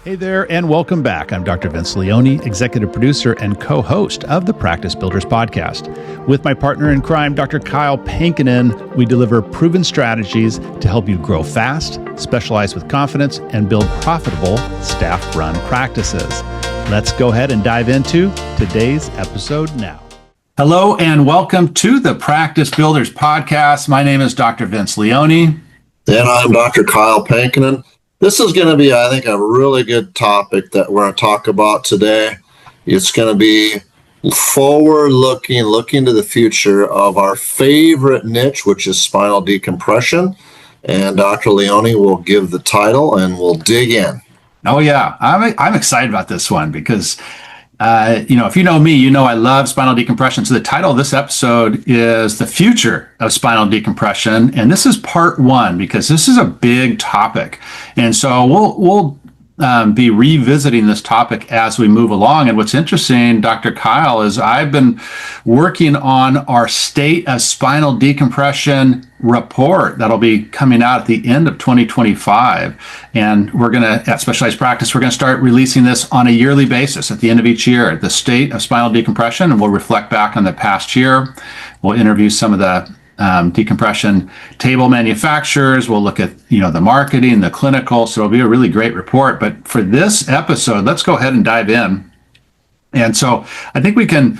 Hey there, and welcome back. I'm Dr. Vince Leone, executive producer and co-host of the Practice Builders podcast. With my partner in crime, Dr. Kyle Pankonin, we deliver proven strategies to help you grow fast, specialize with confidence, and build profitable staff-run practices. Let's go ahead and dive into today's episode now. Hello, and welcome to the Practice Builders podcast. My name is Dr. Vince Leone. And I'm Dr. Kyle Pankonin. This is going to be, I think, a really good topic that we're going to talk about today. It's going to be forward-looking, looking to the future of our favorite niche, which is spinal decompression. And Dr. Leone will give the title, and we'll dig in. Oh, yeah. I'm excited about this one because, if you know me, you know I love spinal decompression. So the title of this episode is The Future of Spinal Decompression. And this is part one because this is a big topic. And so we'll be revisiting this topic as we move along. And what's interesting, Dr. Kyle, is I've been working on our State of Spinal Decompression report that'll be coming out at the end of 2025. And we're going to, at Specialized Practice, we're going to start releasing this on a yearly basis at the end of each year, the State of Spinal Decompression, and we'll reflect back on the past year. We'll interview some of the decompression table manufacturers. We'll look at, the marketing, the clinical. So it'll be a really great report. But for this episode, let's go ahead and dive in. And so I think we can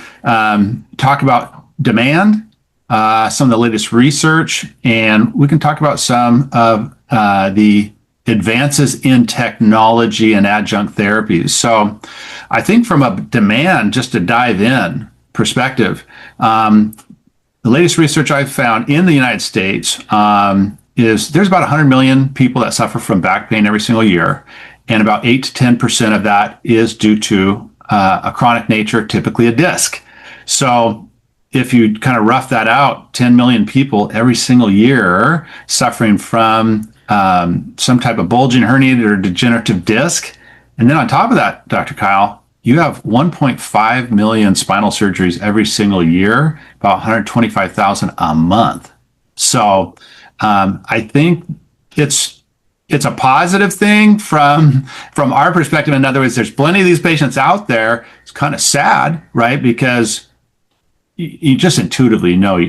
talk about demand, some of the latest research, and we can talk about some of the advances in technology and adjunct therapies. So I think from a demand, just to dive in perspective, the latest research I've found in the United States is there's about 100 million people that suffer from back pain every single year, and about 8 to 10% of that is due to a chronic nature, typically a disc. So if you kind of rough that out, 10 million people every single year suffering from some type of bulging, herniated, or degenerative disc. And then on top of that, Dr. Kyle, you have 1.5 million spinal surgeries every single year, about 125,000 a month. So I think it's a positive thing from our perspective. In other words, there's plenty of these patients out there. It's kind of sad, right? Because you just intuitively know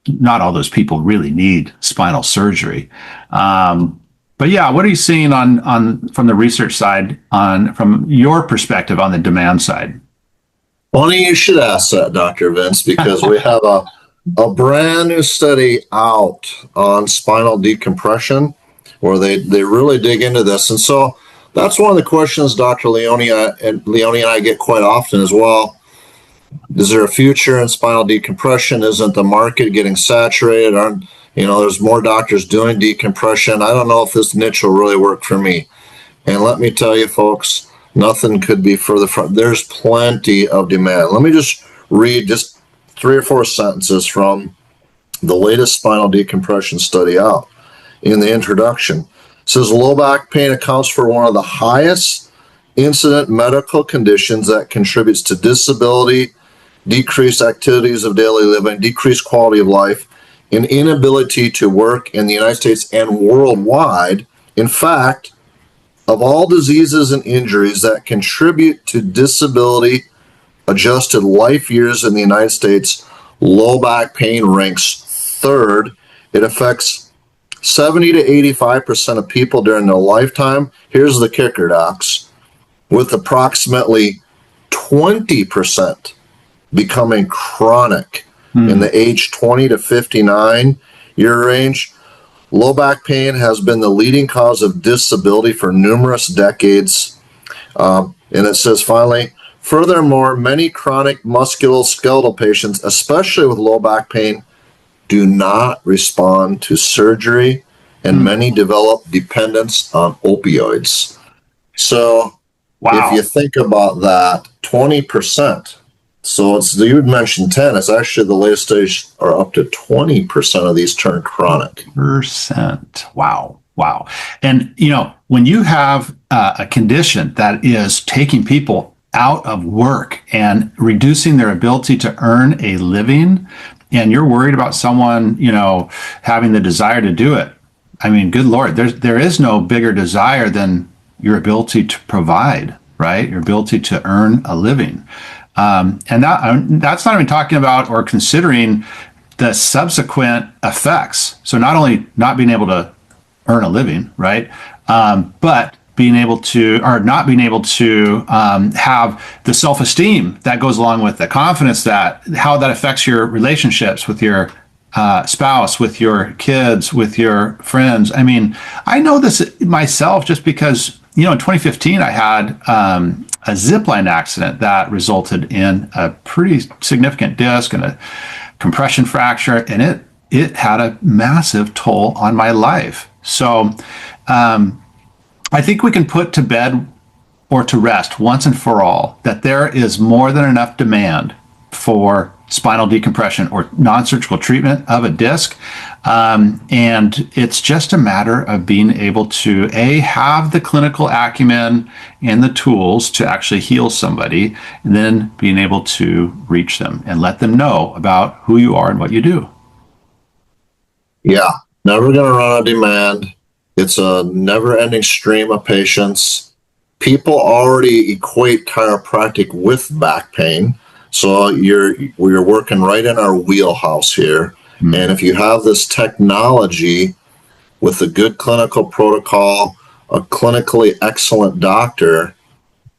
not all those people really need spinal surgery. But yeah, what are you seeing on from the research side, from your perspective on the demand side? Funny you should ask that, Dr. Vince, because we have a brand new study out on spinal decompression where they really dig into this. And so that's one of the questions Dr. Leone and I get quite often as well. Is there a future in spinal decompression? Isn't the market getting saturated? There's more doctors doing decompression. I don't know if this niche will really work for me. And let me tell you, folks, nothing could be further from. There's plenty of demand. Let me just read just 3 or 4 sentences from the latest spinal decompression study out in the introduction. It says low back pain accounts for one of the highest incident medical conditions that contributes to disability, decreased activities of daily living, decreased quality of life, an inability to work in the United States and worldwide. In fact, of all diseases and injuries that contribute to disability adjusted life years in the United States, low back pain ranks 3rd. It affects 70 to 85% of people during their lifetime. Here's the kicker, docs, with approximately 20% becoming chronic in the age 20 to 59 year range. Low back pain has been the leading cause of disability for numerous decades. And it says, finally, furthermore, many chronic musculoskeletal patients, especially with low back pain, do not respond to surgery, and many develop dependence on opioids. So if you think about that, 20%. So you would mention 10. It's actually the latest studies are up to 20% of these turn chronic. Percent. Wow. And, when you have a condition that is taking people out of work and reducing their ability to earn a living, and you're worried about someone, having the desire to do it. I mean, good Lord, there is no bigger desire than your ability to provide, right? Your ability to earn a living. And that's not even talking about or considering the subsequent effects. So not only not being able to earn a living, right? But being able to, or not being able to have the self-esteem that goes along with the confidence, that how that affects your relationships with your spouse, with your kids, with your friends. I mean, I know this myself just because, in 2015, I had a zipline accident that resulted in a pretty significant disc and a compression fracture, and it had a massive toll on my life. So I think we can put to bed or to rest once and for all that there is more than enough demand for spinal decompression or non-surgical treatment of a disc. And it's just a matter of being able to, have the clinical acumen and the tools to actually heal somebody, and then being able to reach them and let them know about who you are and what you do. Yeah, never going to run out of demand. It's a never-ending stream of patients. People already equate chiropractic with back pain. So we're working right in our wheelhouse here. Mm-hmm. And if you have this technology with a good clinical protocol, a clinically excellent doctor,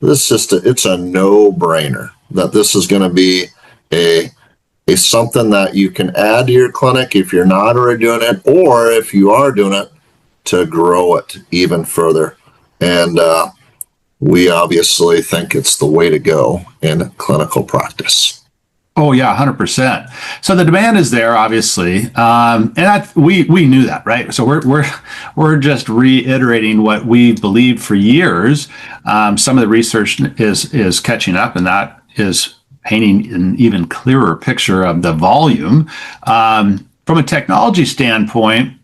it's a no-brainer that this is going to be a something that you can add to your clinic if you're not already doing it, or if you are doing it, to grow it even further. And we obviously think it's the way to go in clinical practice. Oh yeah, 100%. So the demand is there, obviously, and we knew that, right? So we're just reiterating what we believed for years. Some of the research is catching up, and that is painting an even clearer picture of the volume. From a technology standpoint,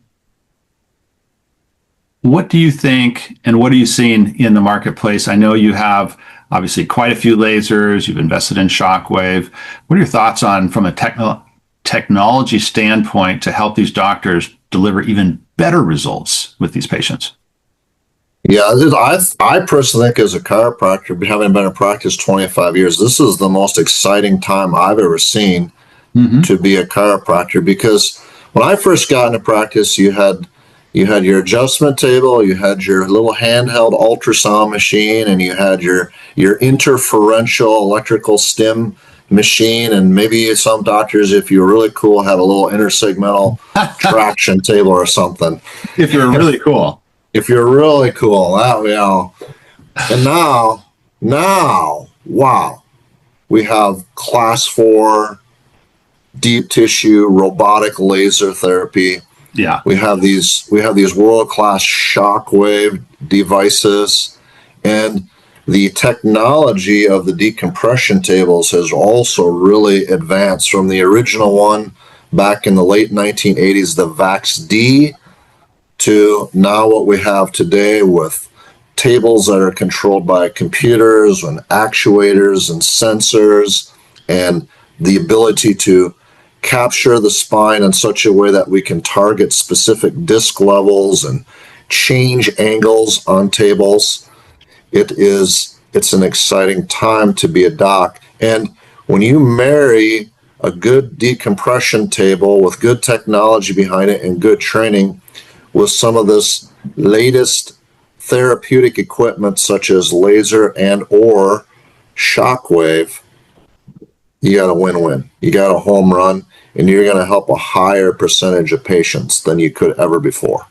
what do you think, and what are you seeing in the marketplace? I know you have obviously quite a few lasers. You've invested in shockwave. What are your thoughts on, from a technology standpoint, to help these doctors deliver even better results with these patients? Yeah, I personally think, as a chiropractor, having been in practice 25 years, this is the most exciting time I've ever seen to be a chiropractor. Because when I first got into practice, you had your adjustment table, you had your little handheld ultrasound machine, and you had your interferential electrical stim machine, and maybe some doctors, if you were really cool, had a little intersegmental traction table or something. If you're really cool. If you're really cool, and now, wow, we have class 4 deep tissue robotic laser therapy. Yeah, we have these world-class shockwave devices, and the technology of the decompression tables has also really advanced from the original one back in the late 1980s, the VAX-D, to now what we have today with tables that are controlled by computers and actuators and sensors, and the ability to capture the spine in such a way that we can target specific disc levels and change angles on tables. It's an exciting time to be a doc. And when you marry a good decompression table with good technology behind it and good training with some of this latest therapeutic equipment such as laser and or shockwave, you got a win-win. You got a home run, and you're going to help a higher percentage of patients than you could ever before.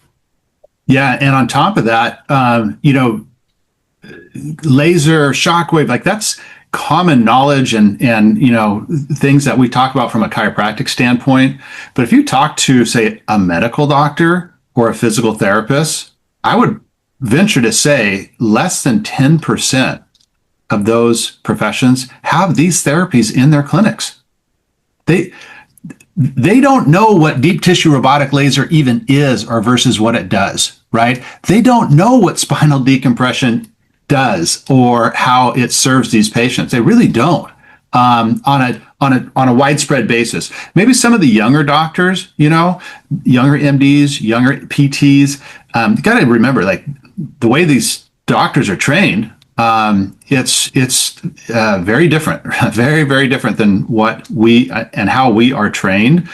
Yeah, and on top of that, laser, shockwave, like, that's common knowledge and things that we talk about from a chiropractic standpoint. But if you talk to, say, a medical doctor or a physical therapist, I would venture to say less than 10% of those professions have these therapies in their clinics. They don't know what deep tissue robotic laser even is, or versus what it does, right? They don't know what spinal decompression does or how it serves these patients. They really don't, on a widespread basis. Maybe some of the younger doctors, younger MDs, younger PTs, you got to remember, like, the way these doctors are trained, it's very different, very, very different than what we and how we are trained.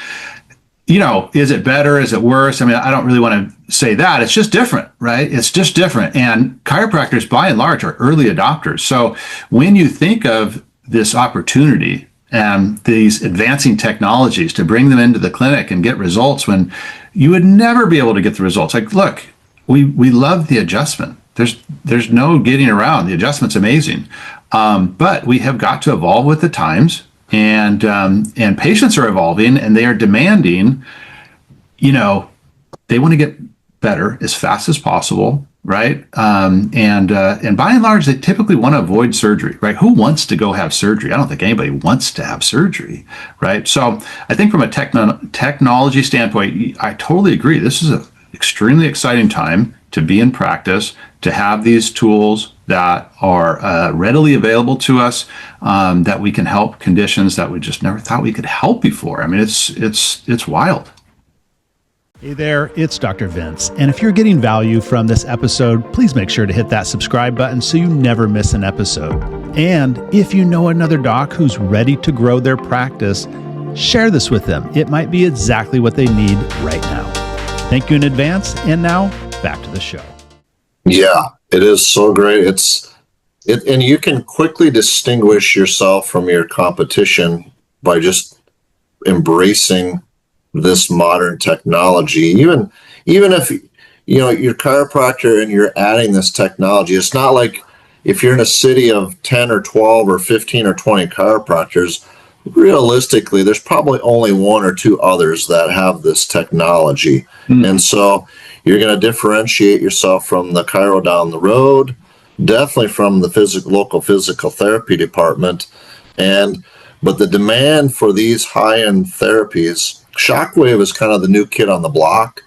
Is it better? Is it worse? I mean, I don't really want to say that. It's just different, right? It's just different. And chiropractors, by and large, are early adopters. So when you think of this opportunity and these advancing technologies to bring them into the clinic and get results when you would never be able to get the results. Like, look, we love the adjustment. There's no getting around. The adjustment's amazing. But we have got to evolve with the times. And patients are evolving, and they are demanding, they want to get better as fast as possible, right? And by and large, they typically want to avoid surgery, right? Who wants to go have surgery? I don't think anybody wants to have surgery, right? So I think from a technology standpoint, I totally agree. This is an extremely exciting time to be in practice, to have these tools that are readily available to us, that we can help conditions that we just never thought we could help before. I mean, it's wild. Hey there, it's Dr. Vince. And if you're getting value from this episode, please make sure to hit that subscribe button so you never miss an episode. And if you know another doc who's ready to grow their practice, share this with them. It might be exactly what they need right now. Thank you in advance. And now back to the show. Yeah, it is so great. And you can quickly distinguish yourself from your competition by just embracing this modern technology. Even if you're chiropractor and you're adding this technology, it's not like if you're in a city of 10 or 12 or 15 or 20 chiropractors, realistically, there's probably only one or two others that have this technology. And so you're going to differentiate yourself from the chiro down the road, definitely from the local physical therapy department. But the demand for these high-end therapies, shockwave is kind of the new kid on the block.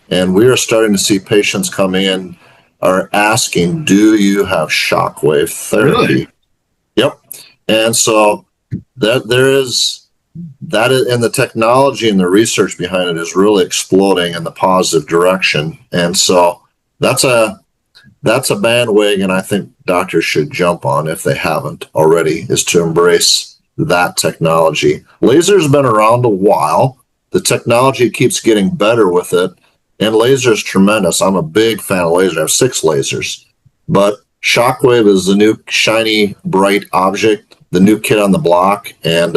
And we are starting to see patients come in are asking, do you have shockwave therapy? Really? Yep. And so that there is that, and the technology and the research behind it is really exploding in the positive direction. And so that's a bandwagon I think doctors should jump on if they haven't already, is to embrace that technology. Laser's been around a while. The technology keeps getting better with it, and laser is tremendous. I'm a big fan of laser. I have 6 lasers, but shockwave is the new shiny, bright object, the new kid on the block, and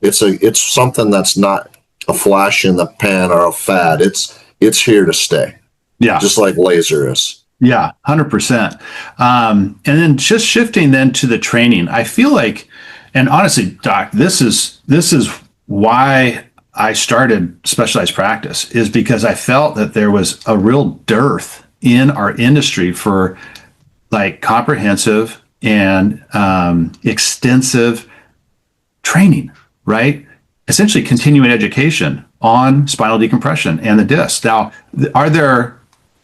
it's something that's not a flash in the pan or a fad. It's here to stay. Yeah, just like laser is. Yeah, 100%. And then just shifting then to the training, I feel like, and honestly, Doc, this is why I started specialized practice, is because I felt that there was a real dearth in our industry for like comprehensive and extensive training, right? Essentially continuing education on spinal decompression and the disc. Now,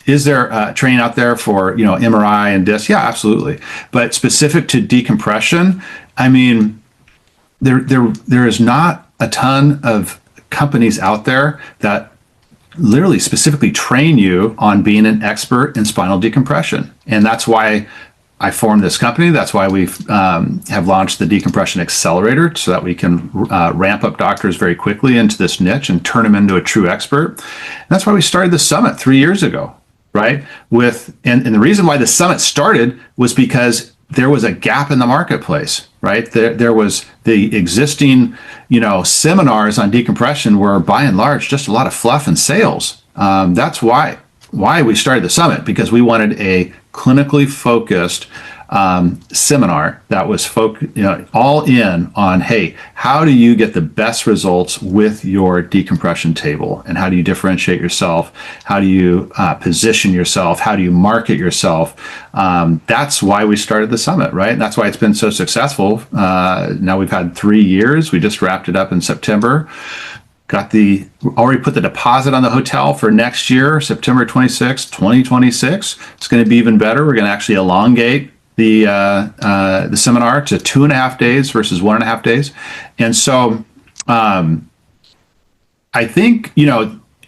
is there training out there for, MRI and disc? Yeah, absolutely. But specific to decompression, I mean, there is not a ton of companies out there that literally specifically train you on being an expert in spinal decompression. And that's why I formed this company. That's why we have launched the Decompression Accelerator, so that we can ramp up doctors very quickly into this niche and turn them into a true expert. And that's why we started the summit 3 years ago, right? And the reason why the summit started was because there was a gap in the marketplace, right? There was the existing, seminars on decompression were by and large just a lot of fluff and sales. That's why we started the summit, because we wanted a clinically focused seminar that was all in on, hey, how do you get the best results with your decompression table, and how do you differentiate yourself? How do you position yourself? How do you market yourself? That's why we started the summit, right? And that's why it's been so successful. Now we've had 3 years. We just wrapped it up in September. Already put the deposit on the hotel for next year, September 26, 2026. It's going to be even better. We're going to actually elongate the seminar to 2.5 days versus 1.5 days. And so I think,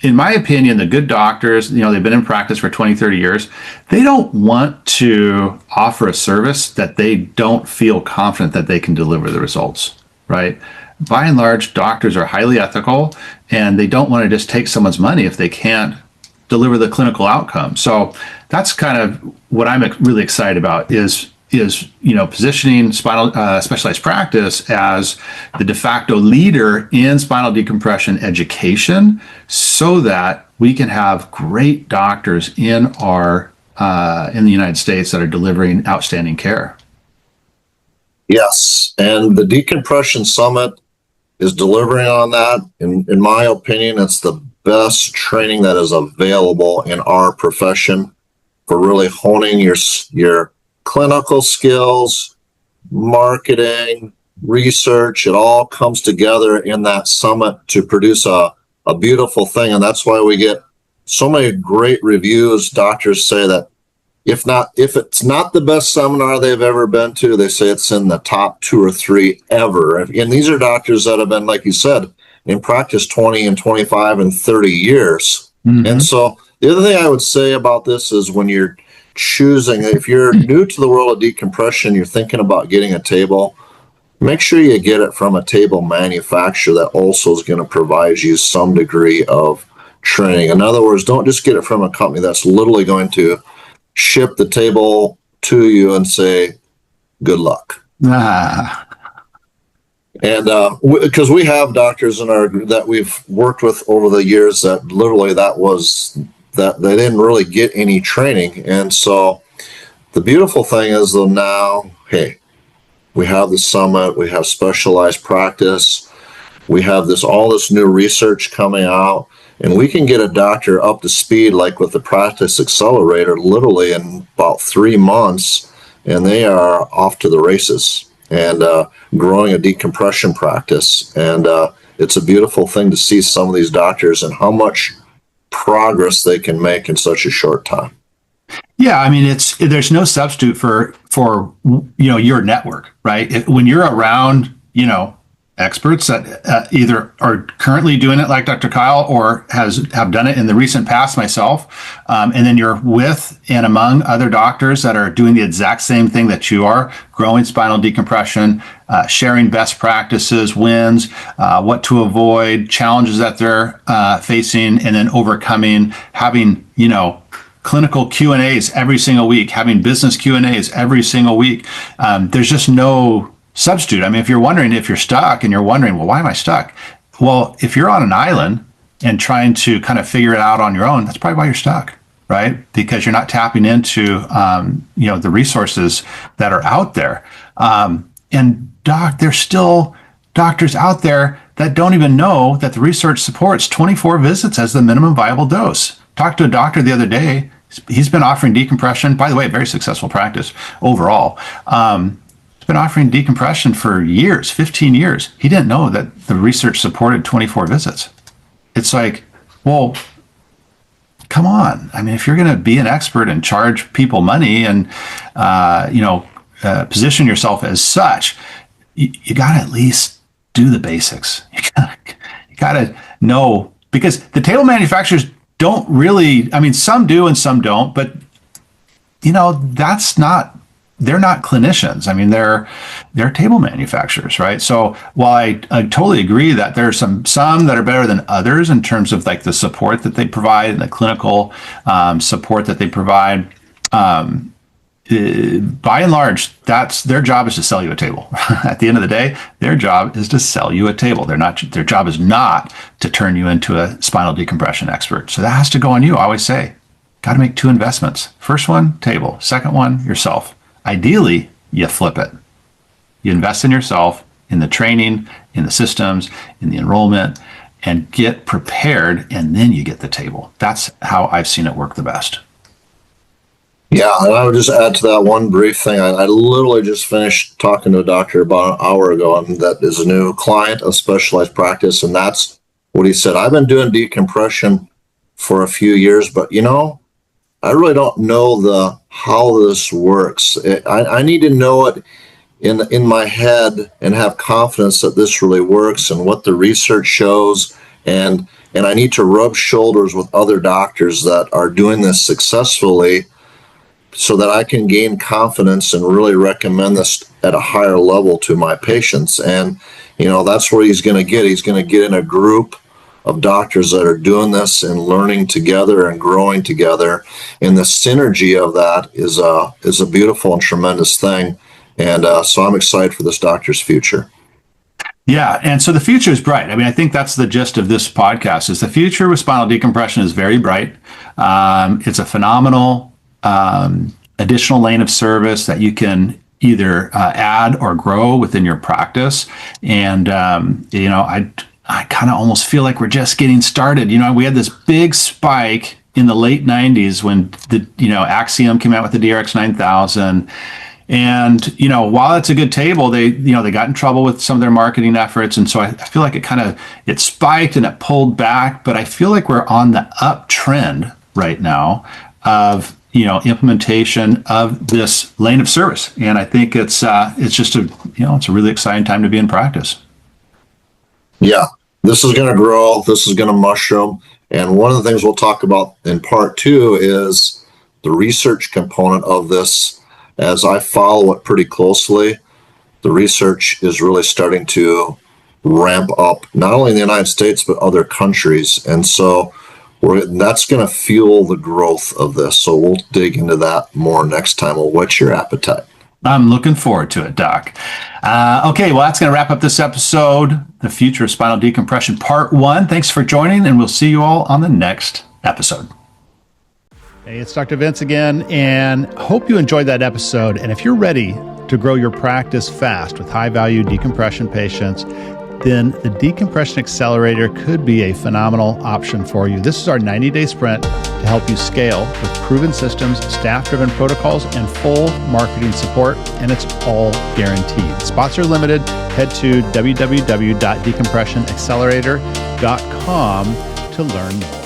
in my opinion, the good doctors, they've been in practice for 20, 30 years. They don't want to offer a service that they don't feel confident that they can deliver the results, right? By and large, doctors are highly ethical, and they don't want to just take someone's money if they can't deliver the clinical outcome. So that's kind of what I'm really excited about is positioning spinal specialized practice as the de facto leader in spinal decompression education, so that we can have great doctors in the United States that are delivering outstanding care. Yes, and the Decompression Summit is delivering on that. In my opinion, it's the best training that is available in our profession for really honing your clinical skills, marketing, research. It all comes together in that summit to produce a beautiful thing. And that's why we get so many great reviews. Doctors say that if it's not the best seminar they've ever been to, they say it's in the top 2 or 3 ever. And these are doctors that have been, like you said, in practice 20 and 25 and 30 years. Mm-hmm. And so the other thing I would say about this is when you're choosing, if you're new to the world of decompression, you're thinking about getting a table, make sure you get it from a table manufacturer that also is going to provide you some degree of training. In other words, don't just get it from a company that's literally going to ship the table to you and say, good luck. And because we have doctors that we've worked with over the years that literally that they didn't really get any training. And so the beautiful thing is, though, now, hey, we have the summit, we have specialized practice, we have all this new research coming out, and we can get a doctor up to speed, like with the Practice Accelerator, literally in about 3 months, and they are off to the races and growing a decompression practice. And it's a beautiful thing to see some of these doctors and how much progress they can make in such a short time. Yeah, I mean, there's no substitute for your network, right? When you're around experts that either are currently doing it like Dr. Kyle or have done it in the recent past, myself, and then you're with and among other doctors that are doing the exact same thing that you are, growing spinal decompression, sharing best practices, wins, what to avoid, challenges that they're facing, and then overcoming, having clinical Q&As every single week, having business Q&As every single week. There's just no substitute. I mean, if you're wondering if you're stuck and you're wondering, well, why am I stuck? Well, if you're on an island and trying to kind of figure it out on your own, that's probably why you're stuck, right? Because you're not tapping into, the resources that are out there. And there's still doctors out there that don't even know that the research supports 24 visits as the minimum viable dose. Talked to a doctor the other day. He's been offering decompression, by the way, very successful practice overall. He's been offering decompression for years, 15 years. He didn't know that the research supported 24 visits. It's like, well, come on. I mean, if you're going to be an expert and charge people money and, position yourself as such, you got to at least do the basics. You got to know, because the table manufacturers don't really, I mean, some do and some don't, but they're not clinicians. I mean, they're table manufacturers, right? So while I totally agree that there are some that are better than others in terms of like the support that they provide and the clinical support that they provide, by and large, that's their job is to sell you a table. At the end of the day, their job is to sell you a table. Their job is not to turn you into a spinal decompression expert. So that has to go on you. I always say, got to make 2 investments. First one, table. Second one, yourself. Ideally, you flip it. You invest in yourself, in the training, in the systems, in the enrollment, and get prepared, and then you get the table. That's how I've seen it work the best. Yeah, and I would just add to that one brief thing. I literally just finished talking to a doctor about an hour ago, and that is a new client of specialized practice, and that's what he said. I've been doing decompression for a few years, but I really don't know how this works. I need to know it in my head and have confidence that this really works and what the research shows And I need to rub shoulders with other doctors that are doing this successfully so that I can gain confidence and really recommend this at a higher level to my patients. And, that's where he's going to get. He's going to get in a group of doctors that are doing this and learning together and growing together. And the synergy of that is a beautiful and tremendous thing. And so I'm excited for this doctor's future. Yeah, and so the future is bright. I mean, I think that's the gist of this podcast, is the future with spinal decompression is very bright. It's a phenomenal additional lane of service that you can either add or grow within your practice. And, I kind of almost feel like we're just getting started. We had this big spike in the late 90s when the, Axiom came out with the DRX 9000. And, while it's a good table, they got in trouble with some of their marketing efforts. And so I feel like it spiked and it pulled back, but I feel like we're on the uptrend right now of, implementation of this lane of service. And I think it's just it's a really exciting time to be in practice. Yeah, this is going to grow. This is going to mushroom. And one of the things we'll talk about in part 2 is the research component of this. As I follow it pretty closely, the research is really starting to ramp up, not only in the United States, but other countries. And so that's going to fuel the growth of this. So we'll dig into that more next time. We'll whet your appetite. I'm looking forward to it, Doc. Okay, well, that's going to wrap up this episode, The Future of Spinal Decompression, Part 1. Thanks for joining, and we'll see you all on the next episode. Hey, it's Dr. Vince again, and hope you enjoyed that episode. And if you're ready to grow your practice fast with high-value decompression patients, then the Decompression Accelerator could be a phenomenal option for you. This is our 90-day sprint to help you scale with proven systems, staff-driven protocols, and full marketing support, and it's all guaranteed. Spots are limited. Head to www.decompressionaccelerator.com to learn more.